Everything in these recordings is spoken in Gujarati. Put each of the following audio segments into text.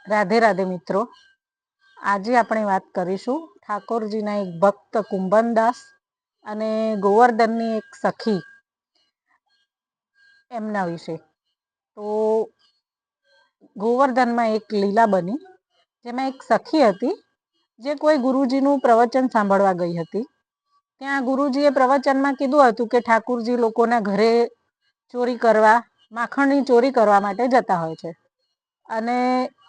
રાધે રાધે મિત્રો, આજે આપણે વાત કરીશું ઠાકોરજીના એક ભક્ત કુંભનદાસ અને ગોવર્ધનની એક સખી એમના વિશે. તો ગોવર્ધનમાં એક લીલા બની, જેમાં એક સખી હતી જે કોઈ ગુરુજીનું પ્રવચન સાંભળવા ગઈ હતી. ત્યાં ગુરુજીએ પ્રવચનમાં કીધું હતું કે ઠાકુરજી લોકોના ઘરે ચોરી કરવા, માખણની ચોરી કરવા માટે જતા હોય છે. અને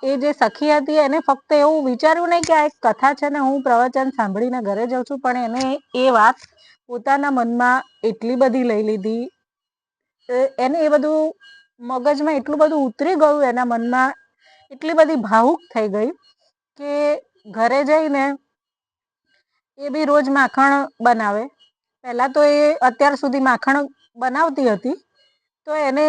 એ જે સખી હતી એને ફક્ત એવું વિચાર્યું નહીં કે આ એક કથા છે ને હું પ્રવચન સાંભળીને ઘરે જાઉં છું, પણ એને એ વાત પોતાના મનમાં એટલી બધી લઈ લીધી, એને એ બધું મગજમાં એટલું બધું ઉતરી ગયું, એના મનમાં એટલી બધી ભાવુક થઈ ગઈ કે ઘરે જઈને એ બી રોજ માખણ બનાવે. પહેલા તો એ અત્યાર સુધી માખણ બનાવતી હતી, તો એને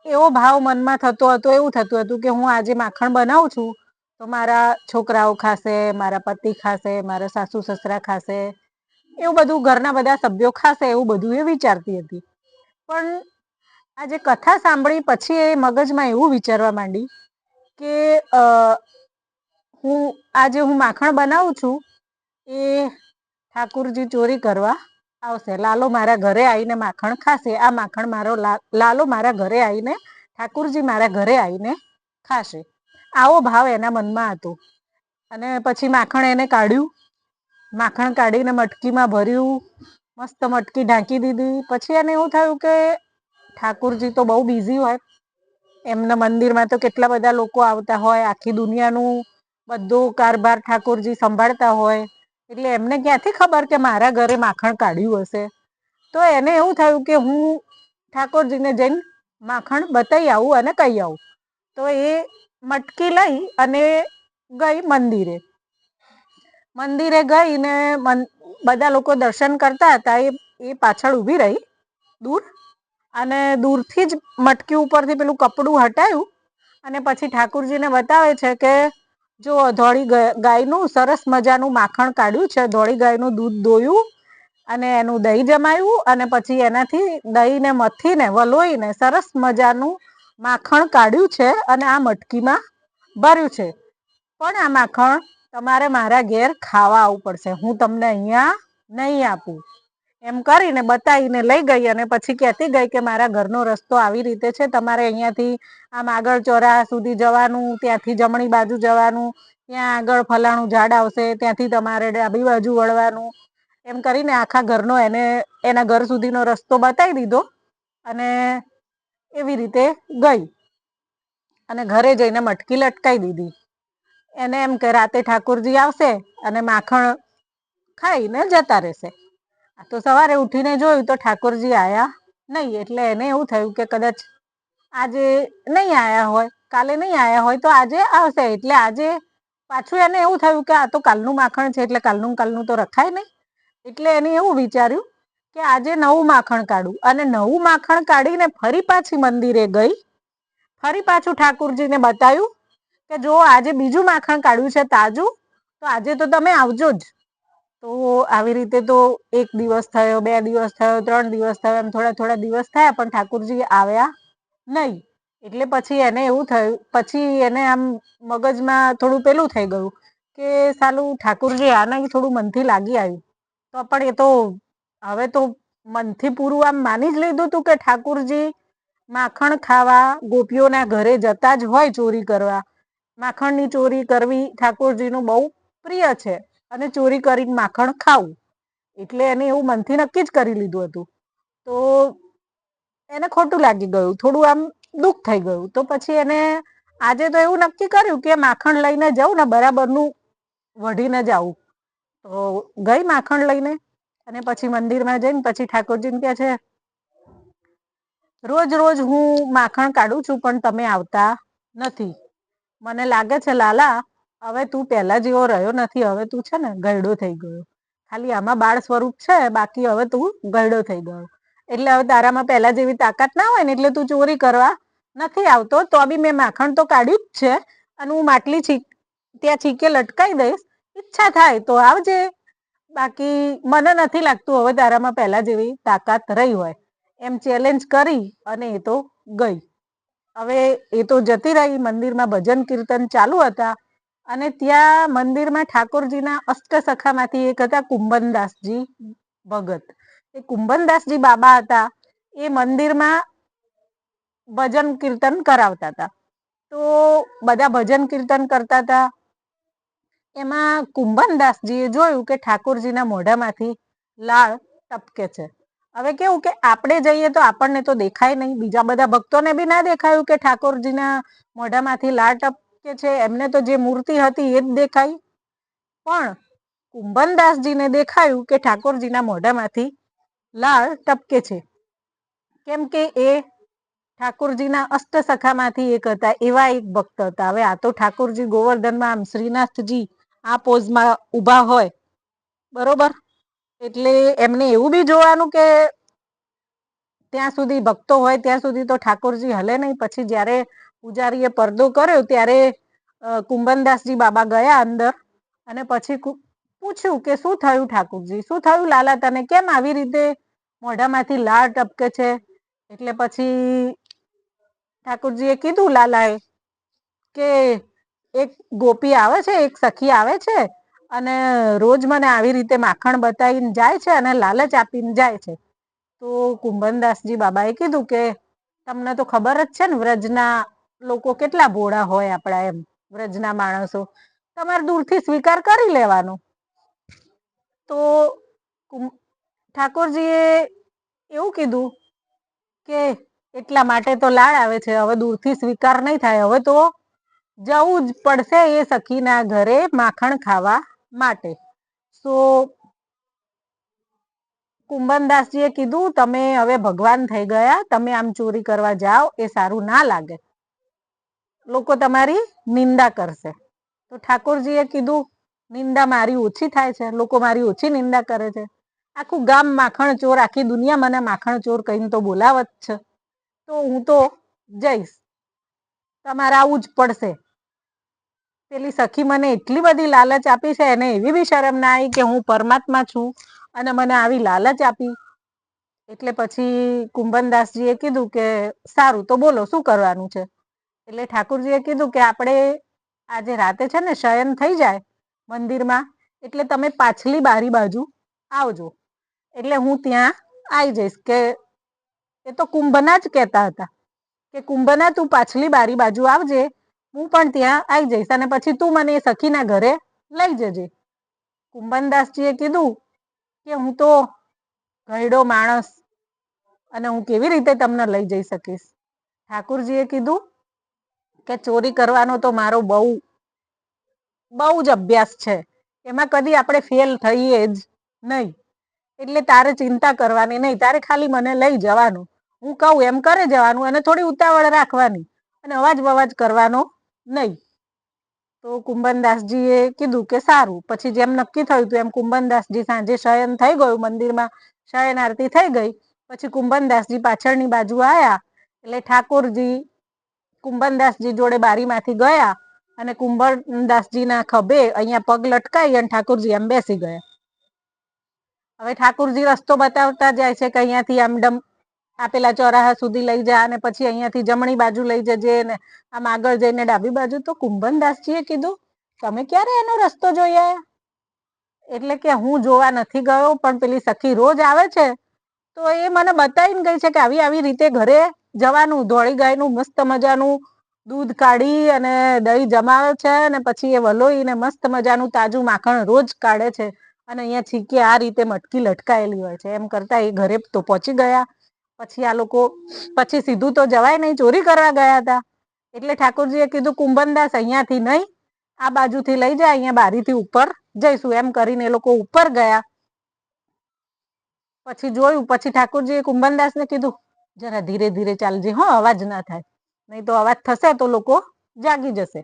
એવો ભાવ મનમાં થતો હતો, એવું થતું હતું કે હું આજે માખણ બનાવું છું તો મારા છોકરાઓ ખાશે, મારા પતિ ખાશે, મારા સાસુ સસરા ખાશે, એવું બધું ઘરના બધા સભ્યો ખાશે, એવું બધું એ વિચારતી હતી. પણ આજે કથા સાંભળી પછી એ મગજમાં એવું વિચારવા માંડી કે આજે હું માખણ બનાવું છું એ ઠાકુરજી ચોરી કરવા આવશે. લાલો મારા ઘરે આવીને માખણ ખાશે. આ માખણ મારો લાલો મારા ઘરે આવીને, ઠાકુરજી મારા ઘરે આવીને ખાશે. આવો ભાવ એના મનમાં હતો. અને પછી માખણ એને કાઢ્યું, માખણ કાઢીને મટકીમાં ભર્યું, મસ્ત મટકી ઢાંકી દીધી. પછી એને એવું થયું કે ઠાકુરજી તો બહુ બિઝી હોય, એમના મંદિરમાં તો કેટલા બધા લોકો આવતા હોય, આખી દુનિયાનું બધું કારભાર ઠાકોરજી સંભાળતા હોય, એટલે એમને ક્યાંથી ખબર કે મારા ઘરે માખણ કાઢ્યું હશે. તો એને એવું થયું કે હું ઠાકોરજીને જઈને માખણ બતાવી આવું અને કહી આવું. તો એ મટકી લઈ અને ગઈ મંદિરે. મંદિરે ગઈ ને બધા લોકો દર્શન કરતા હતા, એ પાછળ ઊભી રહી દૂર, અને દૂરથી જ મટકી ઉપરથી પેલું કપડું હટાયું અને પછી ઠાકુરજીને બતાવે છે કે જો ધોળી ગાયનું સરસ મજાનું માખણ કાઢ્યું છે, ધોળી ગાયનું દૂધ દોયું અને એનું દહીં જમાયું, અને પછી એનાથી દહીંને મથીને વલોઈને સરસ મજાનું માખણ કાઢ્યું છે અને આ મટકીમાં ભર્યું છે. પણ આ માખણ તમારે મારા ઘેર ખાવા આવવું પડશે, હું તમને અહીંયા નહીં આપું. એમ કરીને બતાવીને લઈ ગઈ અને પછી કહેતી ગઈ કે મારા ઘરનો રસ્તો આવી રીતે છે, તમારે અહીંયાથી આમ આગળ ચોરાહા સુધી જવાનું, ત્યાંથી જમણી બાજુ જવાનું, ત્યાં આગળ ફલાણું ઝાડ આવશે, ત્યાંથી તમારે ડાબી બાજુ વળવાનું. એમ કરીને આખા ઘરનો એને એના ઘર સુધીનો રસ્તો બતાવી દીધો અને એવી રીતે ગઈ અને ઘરે જઈને મટકી લટકાઈ દીધી. એને એમ કે રાતે ઠાકોરજી આવશે અને માખણ ખાઈને જતા રહેશે. આ તો સવારે ઉઠીને જોયું તો ઠાકોરજી આયા નહીં, એટલે એને એવું થયું કે કદાચ આજે નહીં આયા હોય, કાલે નહીં આયા હોય, તો આજે આવશે. એટલે આજે પાછું એને એવું થયું કે આ તો કાલનું માખણ છે, એટલે કાલનું તો રખાય નહીં. એટલે એને એવું વિચાર્યું કે આજે નવું માખણ કાઢું, અને નવું માખણ કાઢીને ફરી પાછી મંદિરે ગઈ. ફરી પાછું ઠાકુરજીને બતાવ્યું કે જો આજે બીજું માખણ કાઢ્યું છે તાજું, તો આજે તો તમે આવજો જ. તો આવી રીતે તો 1 દિવસ થયો, 2 દિવસ થયો, 3 દિવસ થયો, એમ થોડા થોડા દિવસ થયા, પણ ઠાકુરજી આવ્યા નહીં. એટલે પછી એને એવું થયું, પછી એને આમ મગજમાં થોડું પેલું થઈ ગયું કે સાલું ઠાકુરજી આને થોડું મનથી લાગી આવ્યું. તો પણ એ તો હવે તો મનથી પૂરું આમ માની જ લીધું હતું કે ઠાકુરજી માખણ ખાવા ગોપીઓના ઘરે જતા જ હોય ચોરી કરવા. માખણની ચોરી કરવી ઠાકોરજીનું બહુ પ્રિય છે, અને ચોરી કરીને માખણ ખાવું, એટલે એને એવું મનથી નક્કી જ કરી લીધું હતું. તો એને ખોટું લાગી ગયું, થોડું આમ દુઃખ થઈ ગયું. તો પછી એને આજે તો એવું નક્કી કર્યું કે માખણ લઈને જાઉં ને બરાબરનું વઢીને જ આવું. તો ગઈ માખણ લઈને, અને પછી મંદિરમાં જઈને પછી ઠાકોરજીને કહે છે, રોજ રોજ હું માખણ કાઢું છું પણ તમે આવતા નથી. મને લાગે છે લાલા, હવે તું પહેલા જેવો રહ્યો નથી, હવે તું છે ને ગયડો થઈ ગયો. ખાલી આમાં બાળ સ્વરૂપ છે, બાકી હવે તું ગયડો થઈ ગયો. એટલે હવે તારામાં પહેલા જેવી તાકાત ના હોય ને, એટલે તું ચોરી કરવા નથી આવતો. તો બી મેં માખણ તો કાઢ્યું જ છે, અને હું માટલી ત્યાં છીકે લટકાઈ દઈશ, ઈચ્છા થાય તો આવજે. બાકી મને નથી લાગતું હવે તારામાં પહેલા જેવી તાકાત રહી હોય. એમ ચેલેન્જ કરી અને એ તો ગઈ. હવે એ તો જતી રહી, મંદિરમાં ભજન કીર્તન ચાલુ હતા અને ત્યાં મંદિરમાં ઠાકોરજીના અષ્ટસખામાંથી એક હતા કુંભનદાસજી ભગત. એ કુંભનદાસજી બાબા હતા, એ મંદિરમાં ભજન કીર્તન કરાવતા હતા. તો બધા ભજન કીર્તન કરતા હતા. એમાં કુંભનદાસજીએ જોયું કે ઠાકોરજીના મોઢામાંથી લાળ ટપકે છે. હવે કેવું કે આપણે જઈએ તો આપણને તો દેખાય નહીં, બીજા બધા ભક્તોને બી ના દેખાયું કે ઠાકોરજીના મોઢામાંથી લાળ ટપકે છે. એમને તો જે મૂર્તિ હતી એ જ દેખાય. પણ કુંભનદાસજીને દેખાયું કે ઠાકોરજીના મોઢામાંથી લાળ ટપકે છે. કેમ કે એ ઠાકોરજીના અષ્ટસખામાંથી એક હતા, એવા એક ભક્ત હતા. હવે આ તો ઠાકોરજી ગોવર્ધનમાં આમ શ્રીનાથજી આ પોઝમાં ઊભા હોય, બરોબર, એટલે એમને એવું બી જોવાનું કે ત્યાં સુધી ભક્તો હોય ત્યાં સુધી તો ઠાકોરજી હલે નહીં. પછી જ્યારે પૂજારીએ પડદો કર્યો ત્યારે કુંભનદાસજી બાબા ગયા અંદર અને પછી પૂછ્યું કે શું થયું ઠાકોરજી, શું થયું લાલા તને, કેમ આવી રીતે મોઢામાંથી લાળ ટપકે છે? એટલે પછી ઠાકોરજીએ કીધું લાલાએ કે એક ગોપી આવે છે, એક સખી આવે છે અને રોજ મને આવી રીતે માખણ બતાવીને જાય છે અને લાલચ આપીને જાય છે. તો કુંભનદાસજી બાબાએ કીધું કે તમને તો ખબર જ છે ને વ્રજના લોકો કેટલા ભોળા હોય, આપણા એમ વ્રજના માણસો, તમારે દૂરથી સ્વીકાર કરી લેવાનો. તો ઠાકોરજીએ એવું કીધું કે એટલા માટે તો લાળ આવે છે, હવે દૂરથી સ્વીકાર નહીં થાય, હવે તો જવું જ પડશે એ સખીના ઘરે માખણ ખાવા માટે. તો કુંભનદાસજીએ કીધું તમે હવે ભગવાન થઈ ગયા, તમે આમ ચોરી કરવા જાઓ એ સારું ના લાગે, લોકો તમારી નિંદા કરશે. તો ઠાકોરજીએ કીધું નિંદા મારી ઓછી થાય છે, લોકો મારી ઓછી નિંદા કરે છે. આખું ગામ માખણ ચોર, આખી દુનિયા મને માખણ ચોર કહીને તો બોલાવત છે, તો હું તો જઈશ, તમારે આવું જ પડશે. પેલી સખી મને એટલી બધી લાલચ આપી છે, એને એવી બી શરમ ના આવી કે હું પરમાત્મા છું અને મને આવી લાલચ આપી. એટલે પછી કુંભનદાસજીએ કીધું કે સારું, તો બોલો શું કરવાનું છે? એટલે ઠાકોરજીએ કીધું કે આપણે આજે રાતે છે ને શયન થઈ જાય મંદિરમાં, એટલે તમે પાછલી બારી બાજુ આવજો, એટલે હું ત્યાં આવી જઈશ. કે એ તો કુંભના જ કહેતા હતા કે કુંભના તું પાછલી બારી બાજુ આવજે, હું પણ ત્યાં આવી જઈશ અને પછી તું મને એ સખીના ઘરે લઈ જજે. કુંભનદાસજીએ કીધું કે હું તો ઘરડો માણસ અને હું કેવી રીતે તમને લઈ જઈ શકીશ. ઠાકોરજીએ કીધું કે ચોરી કરવાનો તો મારો બહુ જ અભ્યાસ છે, એમાં કદી આપણે ફેલ થઈએ જ નહીં, એટલે તારે ચિંતા કરવાની નહીં, તારે ખાલી મને લઈ જવાનું, હું કહું એમ કરે જવાનું અને થોડી ઉતાવળ રાખવાની અને અવાજ બવાજ કરવાનો નહીં. તો કુંભનદાસજીએ કીધું કે સારું. પછી જેમ નક્કી થયું હતું એમ કુંભનદાસજી સાંજે શયન થઈ ગયું મંદિરમાં, શયન આરતી થઈ ગઈ. પછી કુંભનદાસજી પાછળની બાજુ આયા એટલે ઠાકોરજી કુંભનદાસજી જોડે બારીમાંથી ગયા અને કુંભનદાસજીના ખભે અહીંયા પગ લટકાઈ અને ઠાકોરજી એમ બેસી ગયા. હવે ઠાકોરજી રસ્તો બતાવતા જાય છે કે અહીંયાથી આમ આપેલા ચોરાહા સુધી લઈ જા અને પછી અહીંયાથી જમણી બાજુ લઈ જજે ને આમ આગળ જઈને ડાબી બાજુ. તો કુંભનદાસજીએ કીધું તમે ક્યારે એનો રસ્તો જોઈ આયા? એટલે કે હું જોવા નથી ગયો, પણ પેલી સખી રોજ આવે છે તો એ મને બતાવીને ગઈ છે કે આવી આવી રીતે ઘરે જવાનું, ધોળી ગાયનું મસ્ત મજાનું દૂધ કાઢી અને દહીં જમાવે છે અને પછી એ વલોઈને મસ્ત મજાનું તાજું માખણ રોજ કાઢે છે અને અહીંયા છીકે આ રીતે મટકી લટકાયેલી હોય છે. એમ કરતા એ ઘરે તો પહોંચી ગયા. પછી આ લોકો પછી સીધું તો જવાય નહીં, ચોરી કરવા ગયા હતા. એટલે ઠાકોરજીએ કીધું કુંભનદાસ અહીંયાથી નહીં, આ બાજુથી લઈ જાય, અહીંયા બારીથી ઉપર જઈશું. એમ કરીને એ લોકો ઉપર ગયા. પછી જોયું, પછી ઠાકોરજીએ કુંભનદાસને કીધું જરા ધીરે ધીરે ચાલજે હો, અવાજ ના થાય, નહીં તો અવાજ થશે તો લોકો જાગી જશે.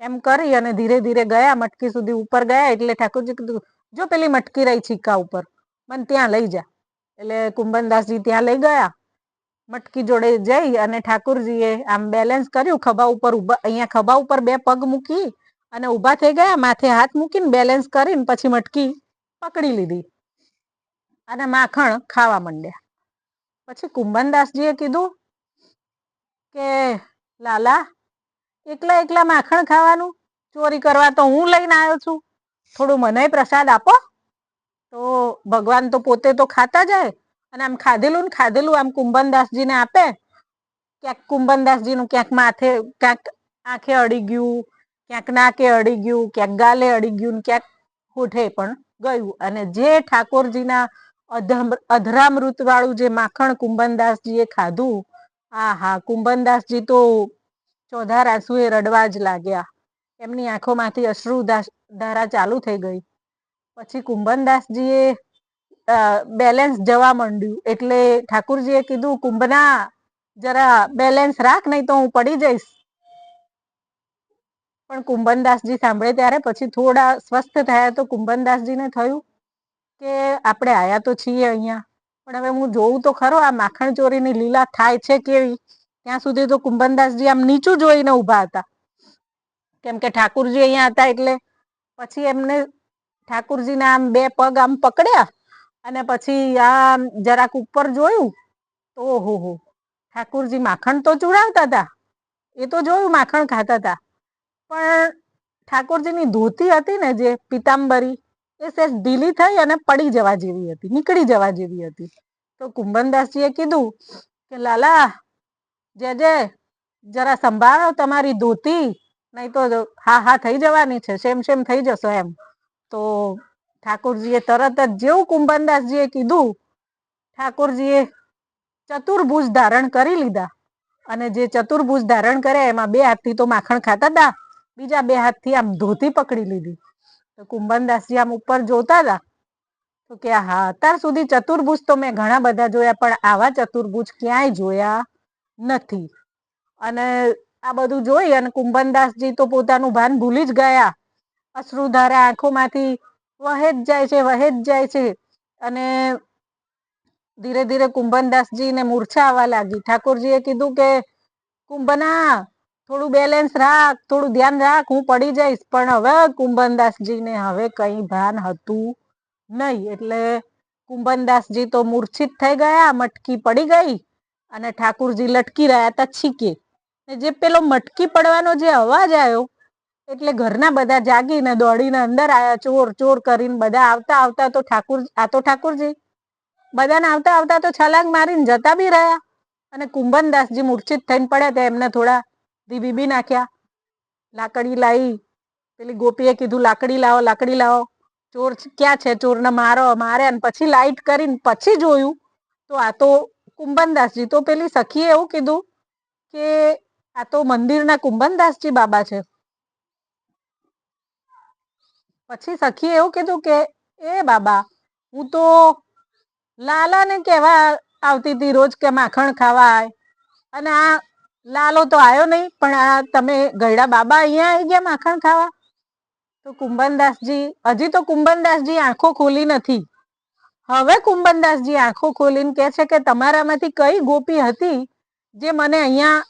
એમ કરી અને ધીરે ધીરે ગયા, મટકી સુધી ઉપર ગયા. એટલે ઠાકોરજી કીધું જો પેલી મટકી રહી છીકા ઉપર, મને ત્યાં લઈ જા. એટલે કુંભનદાસજી ત્યાં લઈ ગયા. મટકી જોડે જઈ અને ઠાકોરજીએ આમ બેલેન્સ કર્યું ખભા ઉપર, અહીંયા ખભા ઉપર બે પગ મૂકી અને ઊભા થઈ ગયા, માથે હાથ મૂકીને બેલેન્સ કરીને પછી મટકી પકડી લીધી અને માખણ ખાવા માંડ્યા. પછી કુંભનદાસજીએ કીધું કે લાલા, એકલા એકલા માખણ ખાવાનું? ચોરી કરવા તો હું લઈને આવ્યો છું, થોડું મને પ્રસાદ આપો. તો ભગવાન તો પોતે તો ખાતા જાય અને આમ ખાધેલું ને ખાધેલું આમ કુંભનદાસજીને આપે. ક્યાંક કુંભનદાસજીનું ક્યાંક માથે, ક્યાંક આંખે અડી ગયું, ક્યાંક નાકે અડી ગયું, ક્યાંક ગાલે અડી ગયું, ક્યાંક હોઠે પણ ગયું. અને જે ઠાકોરજીના અધરામૃત વાળું જે માખણ કુંભનદાસજીએ ખાધું, આ હા, કુંભનદાસજી તો ચોધાર આંસુએ રડવા જ લાગ્યા. એમની આંખોમાંથી અશ્રુ ધારા ચાલુ થઈ ગઈ. પછી કુંભનદાસજીએ બેલેન્સ જવા માંડ્યું, એટલે ઠાકુરજીએ કીધું, કુંભના જરા બેલેન્સ રાખ, નહીં તો હું પડી જઈશ. પણ કુંભનદાસજી સાંભળે ત્યારે પછી થોડા સ્વસ્થ થયા. તો કુંભનદાસજીને થયું કે આપણે આયા તો છીએ અહીંયા, પણ હવે હું જોઉં તો ખરો આ માખણ ચોરીની લીલા થાય છે કેવી. ત્યાં સુધી તો કુંભનદાસજી આમ નીચું જોઈને ઊભા હતા, કેમ કે ઠાકુરજી અહીંયા હતા. એટલે પછી એમને ઠાકુરજીના આમ બે પગ આમ પકડ્યા અને પછી આમ જરાક ઉપર જોયું તો ઓહો, ઠાકુરજી માખણ તો ચૂડાવતા હતા, એ તો જોયું માખણ ખાતા હતા, પણ ઠાકોરજીની ધોતી હતી ને જે પિતાંબરી, એ સેજ ઢીલી થઈ અને પડી જવા જેવી હતી, નીકળી જવા જેવી હતી. તો કુંભનદાસજીએ કીધું કે લાલા, જે જરા સંભાળો તમારી ધોતી, નહીં તો હા હા થઈ જવાની છે, શેમ થઈ જશો એમ. તો ઠાકોરજીએ તરત જ જેવું કુંભનદાસજીએ કીધું, ઠાકોરજીએ ચતુર્ભુજ ધારણ કરી લીધા. અને જે ચતુર્ભુજ ધારણ કર્યા એમાં બે હાથથી તો માખણ ખાતા હતા, બીજા બે હાથથી આમ ધોતી પકડી લીધી. તો કુંભનદાસજી આમ ઉપર જોતા હતા તો કે હા, અત્યાર સુધી ચતુર્ભુજ તો મેં ઘણા બધા જોયા, પણ આવા ચતુર્ભુજ ક્યાંય જોયા નથી. અને આ બધું જોઈ અને કુંભનદાસજી તો પોતાનું ભાન ભૂલી જ ગયા. અશ્રુધારા આંખોમાંથી વહે જ જાય છે, વહે જ જાય છે. અને ધીરે ધીરે કુંભનદાસજીને મૂર્છા આવવા લાગી. ઠાકોરજીએ કીધું કે કુંભના, થોડું બેલેન્સ રાખ, થોડું ધ્યાન રાખ, હું પડી જઈશ. પણ હવે કુંભનદાસજીને હવે કઈ ભાન હતું નહીં. એટલે કુંભનદાસજી તો મૂર્છિત થઈ ગયા, મટકી પડી ગઈ અને ઠાકુરજી લટકી રહ્યા હતા છીકે. જે પેલો મટકી પડવાનો જે અવાજ આવ્યો એટલે ઘરના બધા જાગીને દોડીને અંદર આયા, ચોર ચોર કરીને. બધા આવતા આવતા તો ઠાકુરજી બધાને આવતા આવતા તો છલાંગ મારીને જતા બી રહ્યા. અને કુંભનદાસજી મૂર્છિત થઈને પડ્યા, તો એમને થોડા બીબી નાખ્યા, લાકડી લાવી. પેલી ગોપીએ કીધું લાકડી લાવો, લાકડી લાવો, ચોર ક્યાં છે, ચોરને મારો. મારે અને પછી લાઈટ કરીને પછી જોયું તો આ તો કુંભનદાસજી. તો પેલી સખીએ એવું કીધું કે આ તો મંદિરના કુંભનદાસજી બાબા છે. પછી સખીએ એવું કીધું કે એ બાબા, હું તો લાલાને કેવા આવતી હતી રોજ કે માખણ ખાવા આય, અને આ લાલો તો આવ્યો નહીં, પણ આ તમે ગયડા બાબા અહીંયા આવી ગયા માખણ ખાવા. તો કુંભનદાસજી, હજી તો કુંભનદાસજી આંખો ખોલી નથી. હવે કુંભનદાસજી આંખો ખોલીને કે છે કે તમારામાંથી કઈ ગોપી હતી જે મને અહીંયા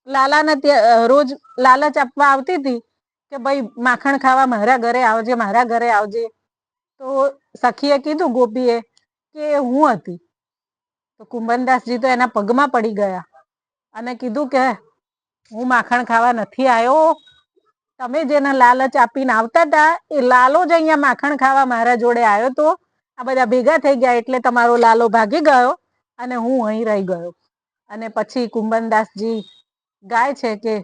લાલાને રોજ લાલચ આપવા આવતી હતી કે ભાઈ માખણ ખાવા મારા ઘરે આવજે, મારા ઘરે આવજે. તો સખીએ કીધું ગોપીએ કે હું હતી. તો કુંભનદાસજી તો એના પગમાં પડી ગયા અને કીધું કે હું માખણ ખાવા નથી આવ્યો. તમે જેને લાલચ આપીને આવતા હતા એ લાલો જ અહીંયા માખણ ખાવા મારા જોડે આવ્યો તો. આ બધા ભેગા થઈ ગયા એટલે તમારો લાલો ભાગી ગયો અને હું અહીં રહી ગયો. અને પછી કુંભનદાસજી ગાય છે કે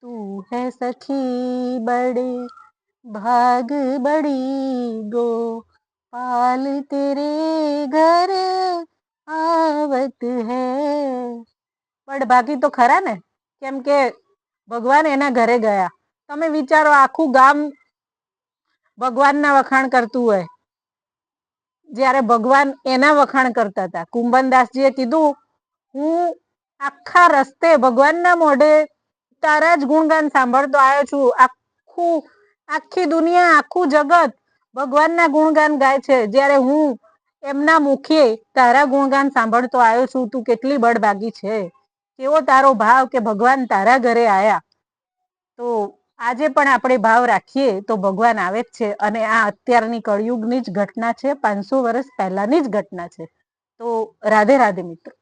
તું હે સખી બડી ભાગ બડી ગો, પાલ તેરે ઘર આવત હૈ. બડભાગી તો ખરા ને, કેમ કે ભગવાન એના ઘરે ગયા. તમે વિચારો, આખું ગામ ભગવાનના વખાણ કરતું હોય, જ્યારે ભગવાન એના વખાણ કરતા હતા. કુંભનદાસજીએ કીધું હું આખા રસ્તે ભગવાનના મોઢે તારા જ ગુણગાન સાંભળતો આવ્યો છું. આખી દુનિયા, આખું જગત ભગવાનના ગુણગાન ગાય છે, જ્યારે હું એમના મુખે તારા ગુણગાન સાંભળતો આવ્યો છું. તું કેટલી બળભાગી છે, કેવો તારો ભાવ કે ભગવાન તારા ઘરે આયા. તો આજે પણ આપણે ભાવ રાખીએ તો ભગવાન આવે જ છે. અને આ અત્યારની કળિયુગની જ ઘટના છે, 500 વર્ષ પહેલાની જ ઘટના છે. તો રાધે રાધે મિત્રો.